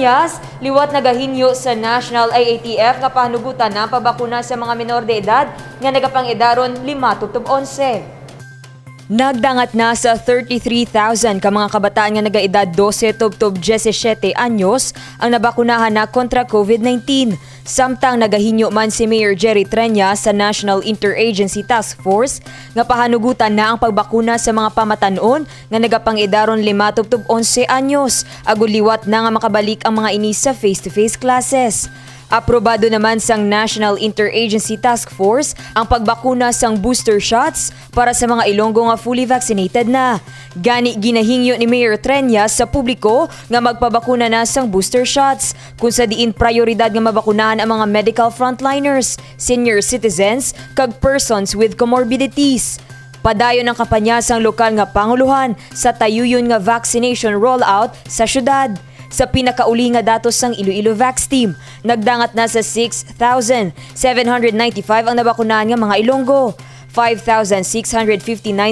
Treñas, liwat nagahinyo sa National IATF nga pahanugutan na pabakuna sa mga menor de edad nga nagapang-edaron 5-11. Nagdangat na sa 33,000 ka mga kabataan nga nagaedad 12-17 anyos ang nabakunahan na kontra COVID-19. Samtang nagahinyo man si Mayor Jerry Treñas sa National Interagency Task Force nga pahanugutan na ang pagbakuna sa mga pamatanon nga nagapang-edaron 5-11 anyos. Aguliwat na nga makabalik ang mga ini sa face-to-face classes. Aprobado naman sang National Interagency Task Force ang pagbakuna sang booster shots para sa mga Ilonggo nga fully vaccinated na. Gani ginahingyo ni Mayor Treñas sa publiko nga magpabakuna na sang booster shots kung sa diin prioridad nga mabakunahan ang mga medical frontliners, senior citizens, kag persons with comorbidities. Padayon ang kampanya sang lokal nga panguluhan sa tayuyon nga vaccination rollout sa syudad. Sa pinakauli nga datos sang Iloilo Vax Team, nagdangat na sa 6,795 ang nabakunahan nga mga Ilonggo. 5,659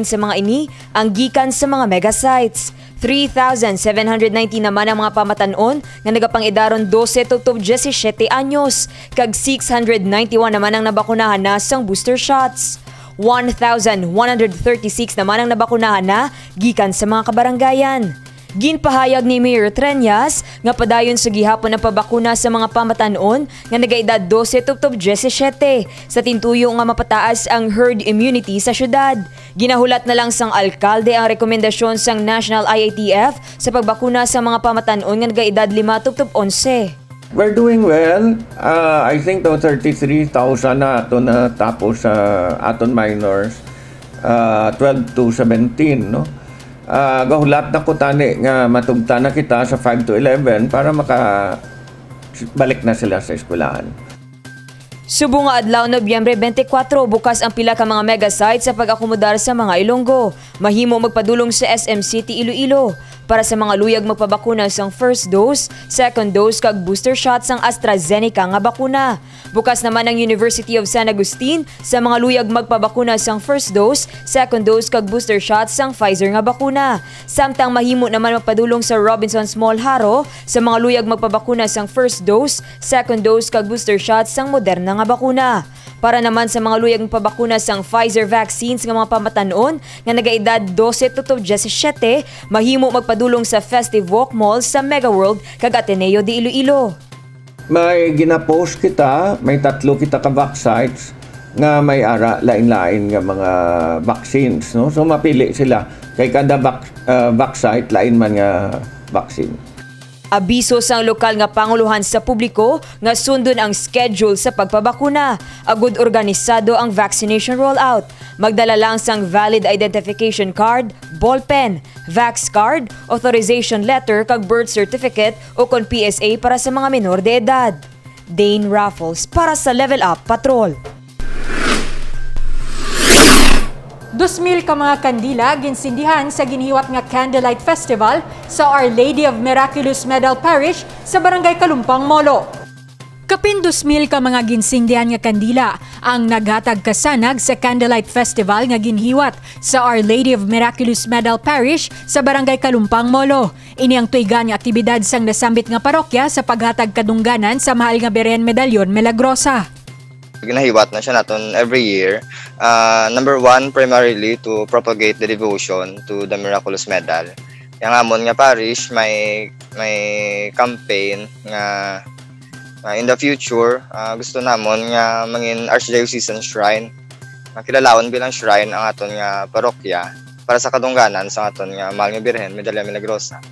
sa mga ini ang gikan sa mga mega sites. 3,790 naman ang mga pamatanon nga nagapang-edaron 12-17 anyos, kag 691 naman ang nabakunahan na sang booster shots. 1,136 naman ang nabakunahan na gikan sa mga kabaranggayan. Ginpahayag ni Mayor Treñas nga padayon sa gihapon ang pabakuna sa mga pamatanon nga nagaedad 12-17 sa tintuyo nga mapataas ang herd immunity sa syudad. Ginahulat na lang sang alkalde ang rekomendasyon sang National IATF sa pagbakuna sa mga pamatanon nga nagaedad 5-11. We're doing well. I think the 33,000 na ito na tapos sa aton minors, 12-17, no? Gahulat na ko tani nga matugta na kita sa 5-11 para makabalik na sila sa eskwelahan. Subong nga adlaw Nobyembre 24, bukas ang pila ka mga mega sites sa pag-akomodar sa mga Ilonggo. Mahimo magpadulong sa SM City Iloilo para sa mga luyag magpabakuna sang first dose, second dose kag booster shot sang AstraZeneca nga bakuna. Bukas naman ang University of San Agustin sa mga luyag magpabakuna sang first dose, second dose kag booster shot sang Pfizer nga bakuna. Samtang mahimo naman magpadulong sa Robinson Small Haro sa mga luyag magpabakuna sang first dose, second dose kag booster shot sang Moderna nga bakuna. Para naman sa mga luyag pabakuna sang Pfizer vaccines nga mga pamatanon nga nagaedad 12-17, mahimo magpadulong sa Festive Walk Mall sa Mega World kag Ateneo de Iloilo. May ginapost kita, may 3 kita ka vax sites nga may ara lain-lain nga mga vaccines, no? So mapili sila kay kada vax site lain man nga vaccine. Abiso sang lokal nga panguluhan sa publiko nga sundon ang schedule sa pagpabakuna. Agud organisado ang vaccination rollout. Magdala lang sang valid identification card, ballpen, vax card, authorization letter kag birth certificate o kon PSA para sa mga menor de edad. Dane Raffles para sa Level Up Patrol. 2,000 ka mga kandila ginsindihan sa ginihiwat nga Candlelight Festival sa Our Lady of Miraculous Medal Parish sa Barangay Kalumpang, Molo. Kapin 2,000 ka mga ginsindihan nga kandila ang naghatag kasanag sa Candlelight Festival nga ginhiwat sa Our Lady of Miraculous Medal Parish sa Barangay Kalumpang, Molo. Ini ang tuigan nga aktibidad sang nasambit nga parokya sa paghatag kadungganan sa mahal nga Beren Medalyon Milagrosa. Ginahiwat na siya naton every year. Number 1, primarily to propagate the devotion to the Miraculous Medal. Yang amon nga parish may campaign nga in the future gusto namon nga mangin Archdiocesan Shrine. Makilalaon bilang shrine ang aton nga parokya para sa kadungganan sa aton nga mahal nga Birhen Medalya Milagrosa.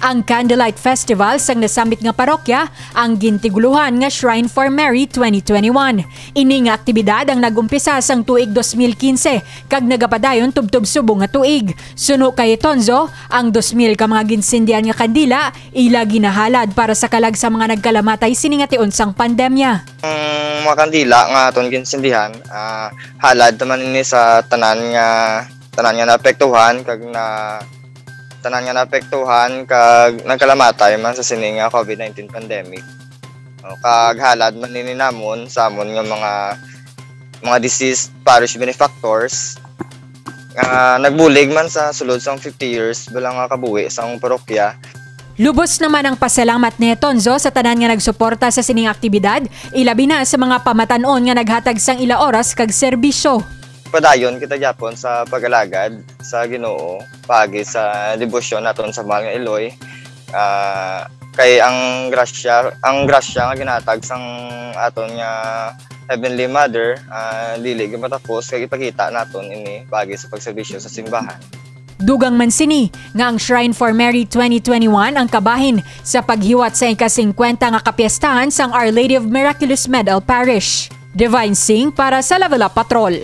Ang Candlelight Festival sang nasambit nga parokya ang gintiguluhan nga Shrine for Mary 2021. Ini nga aktibidad ang nagumpisa sang tuig 2015 kag nagapadayon tubtob subong nga tuig. Suno kay Tonzo, ang 2,000 ka mga ginsindihan nga kandila ila ginahalad para sa kalag sa mga nagkalamatay sini nga tion sang pandemya. Mga kandila nga aton ginsindihan halad naman ini sa tanan nga naapektuhan kag kag nagkalamatay man sa sining nga COVID-19 pandemic. Kag halad man nini namon sa amon nga mga deceased parish benefactors nga nagbulig man sa sulod sang 50 years bilang nga kabuhi sang parokya. Lubos naman ang pasalamat ni Tonzo sa tanan nga nagsuporta sa sining aktibidad, ilabi na sa mga pamatanon nga naghatag sang ila oras kag serbisyo. Padayon kita gyapon sa pag-alagad sa Ginoo pagi sa debosyon naton sa mahal nga Eloy. Kay ang grasya nga ginatag sang aton nga Heavenly Mother, dili gyud matapos kay ipakita naton ini pagi sa pagserbisyo sa simbahan. Dugang man sini nga ang Shrine for Mary 2021 ang kabahin sa paghiwat sa ika-50 nga kapiestahan sang Our Lady of Miraculous Medal Parish. Divine Sing para sa Level Up Patrol.